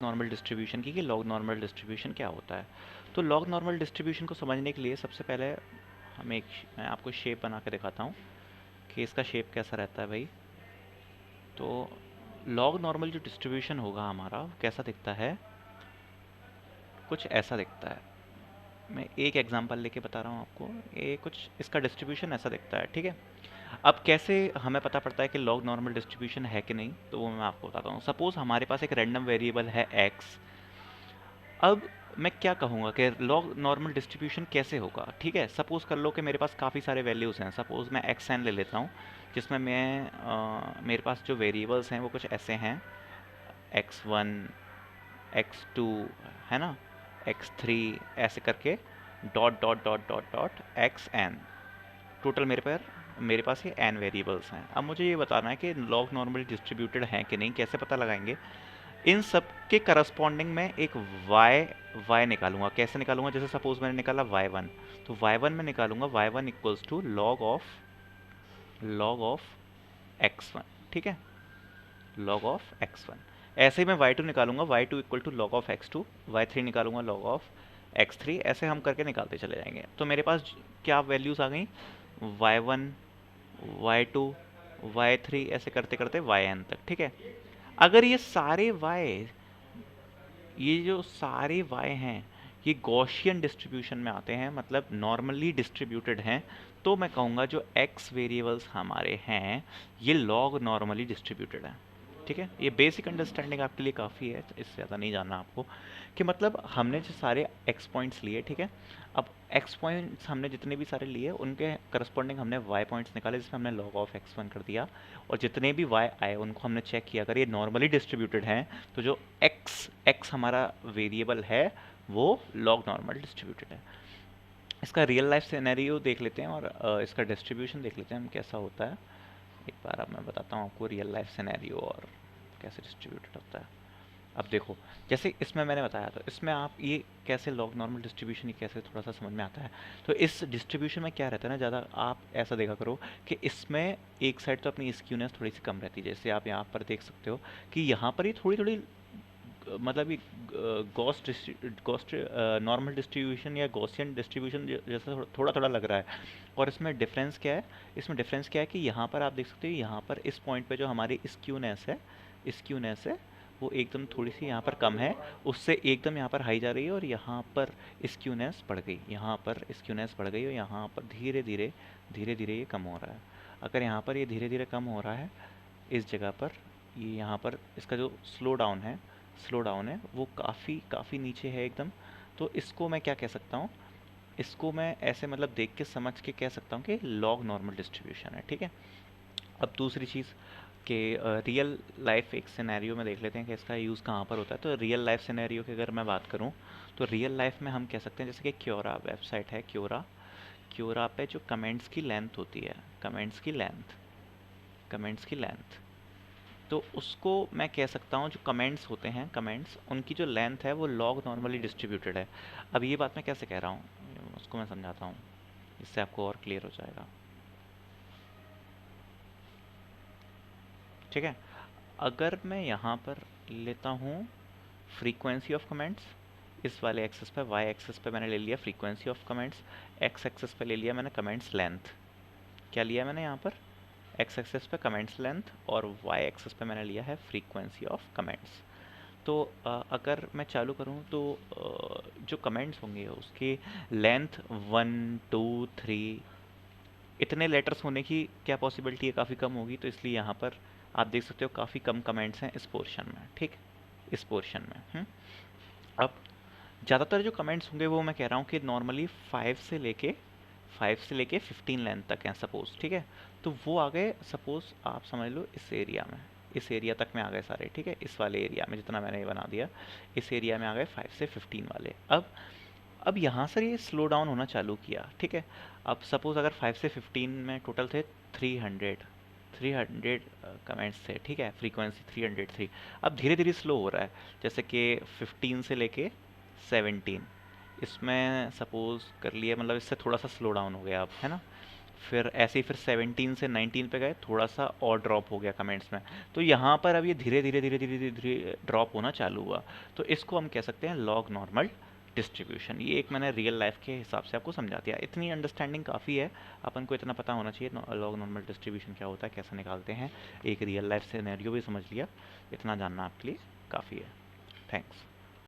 Normal distribution की कि log normal distribution क्या होता है। तो लॉग नॉर्मल डिस्ट्रीब्यूशन को समझने के लिए सबसे पहले मैं आपको शेप बना के दिखाता हूँ कि इसका शेप कैसा रहता है भाई। तो लॉग नॉर्मल जो डिस्ट्रीब्यूशन होगा हमारा कैसा दिखता है, कुछ ऐसा दिखता है। मैं एक एग्जांपल लेके बता रहा हूँ आपको। ये कुछ इसका डिस्ट्रीब्यूशन ऐसा दिखता है, ठीक है। अब कैसे हमें पता पड़ता है कि लॉग नॉर्मल डिस्ट्रीब्यूशन है कि नहीं, तो वो मैं आपको बताता हूँ। सपोज हमारे पास एक रैंडम वेरिएबल है x। अब मैं क्या कहूँगा कि लॉग नॉर्मल डिस्ट्रीब्यूशन कैसे होगा, ठीक है। सपोज कर लो कि मेरे पास काफ़ी सारे वैल्यूज़ हैं। सपोज मैं एक्स एन ले लेता हूँ, जिसमें मेरे पास जो वेरिएबल्स हैं वो कुछ ऐसे हैं, एक्स वन, एक्स टू, है ना, एक्स थ्री, ऐसे करके dot dot dot dot dot x n. Total मेरे पास ये एन वेरिएबल्स हैं। अब मुझे ये बताना है कि लॉग नॉर्मली डिस्ट्रीब्यूटेड हैं कि नहीं, कैसे पता लगाएंगे। इन सब के करस्पॉन्डिंग में एक y निकालूंगा। कैसे निकालूंगा, जैसे सपोज मैंने निकाला y1, तो y1 में निकालूंगा y1 equals to log of x1, ठीक है, लॉग ऑफ x1। ऐसे ही मैं y2 निकालूंगा, y2 equal to log of x2, y3 निकालूंगा लॉग ऑफ x3। ऐसे हम करके निकालते चले जाएंगे। तो मेरे पास क्या वैल्यूज आ गई, y1, y2, y3, ऐसे करते करते yn तक, ठीक है। अगर ये जो सारे y हैं ये गॉसियन डिस्ट्रीब्यूशन में आते हैं, मतलब नॉर्मली डिस्ट्रीब्यूटेड हैं, तो मैं कहूँगा जो x वेरिएबल्स हमारे हैं ये लॉग नॉर्मली डिस्ट्रीब्यूटेड हैं, ठीक है। ये बेसिक अंडरस्टैंडिंग आपके लिए काफ़ी है, इससे ज़्यादा नहीं जानना आपको। कि मतलब हमने जो सारे x पॉइंट्स लिए, ठीक है, अब x पॉइंट्स हमने जितने भी सारे लिए उनके करस्पॉन्डिंग हमने y पॉइंट्स निकाले, जिसमें हमने log ऑफ x1 कर दिया। और जितने भी y आए उनको हमने चेक किया, अगर ये नॉर्मली डिस्ट्रीब्यूटेड हैं तो जो x हमारा वेरिएबल है वो लॉग नॉर्मल डिस्ट्रीब्यूटेड है। इसका रियल लाइफ सिनेरियो देख लेते हैं और इसका डिस्ट्रीब्यूशन देख लेते हैं हम कैसा होता है। एक बार अब मैं बताता हूँ आपको रियल लाइफ सिनेरियो और कैसे डिस्ट्रीब्यूटेड होता है। अब देखो, जैसे इसमें मैंने बताया, तो इसमें आप ये कैसे लॉग नॉर्मल डिस्ट्रीब्यूशन, ये कैसे थोड़ा सा समझ में आता है। तो इस डिस्ट्रीब्यूशन में क्या रहता है ना, ज़्यादा आप ऐसा देखा करो कि इसमें एक साइड तो अपनी स्क्यूनेस थोड़ी सी कम रहती है। जैसे आप यहाँ पर देख सकते हो कि यहाँ पर ये थोड़ी थोड़ी मतलब ये गॉस्ट गॉस्ट नॉर्मल डिस्ट्रीब्यूशन या गॉसियन डिस्ट्रीब्यूशन जैसा थोड़ा थोड़ा लग रहा है। और इसमें डिफरेंस क्या है, कि यहाँ पर आप देख सकते हो, यहाँ पर इस पॉइंट पे जो हमारी स्क्यूनेस है वो एकदम थोड़ी सी यहाँ पर कम है, उससे एकदम यहाँ पर हाई जा रही है। और यहाँ पर स्क्यूनेस बढ़ गई, और यहाँ पर धीरे धीरे ये कम हो रहा है। अगर यहाँ पर ये धीरे धीरे कम हो रहा है इस जगह पर, ये यहाँ पर इसका जो स्लो डाउन है वो काफ़ी काफ़ी नीचे है एकदम। तो इसको मैं क्या कह सकता हूँ, इसको मैं ऐसे मतलब देख के समझ के कह सकता हूँ कि लॉग नॉर्मल डिस्ट्रीब्यूशन है, ठीक है। अब दूसरी चीज़ कि रियल लाइफ एक सिनेरियो में देख लेते हैं कि इसका यूज़ कहाँ पर होता है। तो रियल लाइफ सिनेरियो की अगर मैं बात करूँ तो रियल लाइफ में हम कह सकते हैं, जैसे कि क्योरा वेबसाइट है, क्योरा पे जो कमेंट्स की लेंथ होती है, कमेंट्स की लेंथ, तो उसको मैं कह सकता हूँ जो कमेंट्स होते हैं, उनकी जो लेंथ है वो लॉग नॉर्मली डिस्ट्रीब्यूटेड है। अब ये बात मैं कैसे कह रहा हूँ उसको मैं समझाता हूँ, इससे आपको और क्लियर हो जाएगा, ठीक है। अगर मैं यहाँ पर लेता हूँ फ्रीक्वेंसी ऑफ कमेंट्स, इस वाले एक्सेस पे, वाई एक्सेस पे मैंने ले लिया frequency of comments, x axis पे ले लिया मैंने कमेंट्स लेंथ। क्या लिया मैंने यहाँ पर, एक्स एक्सेस पे कमेंट्स लेंथ और वाई एक्सेस पे मैंने लिया है फ्रीक्वेंसी ऑफ कमेंट्स। तो अगर मैं चालू करूँ तो जो कमेंट्स होंगे उसकी लेंथ 1 2 3 इतने लेटर्स होने की क्या पॉसिबिलिटी है, काफ़ी कम होगी। तो इसलिए यहाँ पर आप देख सकते हो काफ़ी कम कमेंट्स हैं इस पोर्शन में, ठीक, इस पोर्शन में। अब ज़्यादातर जो कमेंट्स होंगे वो मैं कह रहा हूँ कि नॉर्मली 5 से लेके 15 लेंथ तक हैं सपोज, ठीक है। तो वो आ गए, सपोज आप समझ लो इस एरिया तक में आ गए सारे, ठीक है। इस वाले एरिया में जितना मैंने ये बना दिया, इस एरिया में आ गए 5 से 15 वाले। अब यहाँ से ये स्लो डाउन होना चालू किया, ठीक है। अब सपोज अगर 5 से 15 में टोटल थे 300 कमेंट्स थे, ठीक है, फ्रीक्वेंसी 303। अब धीरे धीरे स्लो हो रहा है, जैसे कि 15 से लेके 17, इसमें सपोज कर लिए, मतलब इससे थोड़ा सा स्लो डाउन हो गया अब, है ना। फिर ऐसे ही फिर 17 से 19 पे गए, थोड़ा सा और ड्रॉप हो गया कमेंट्स में। तो यहाँ पर अब ये धीरे धीरे धीरे धीरे धीरे धीरे ड्रॉप होना चालू हुआ। तो इसको हम कह सकते हैं लॉग नॉर्मल डिस्ट्रीब्यूशन। ये एक मैंने रियल लाइफ के हिसाब से आपको समझा दिया, इतनी अंडरस्टैंडिंग काफ़ी है। अपन को इतना पता होना चाहिए लॉग नॉर्मल डिस्ट्रीब्यूशन क्या होता है, कैसे निकालते हैं। एक रियल लाइफ सिनेरियो भी समझ लिया, इतना जानना आपके लिए काफ़ी है। थैंक्स।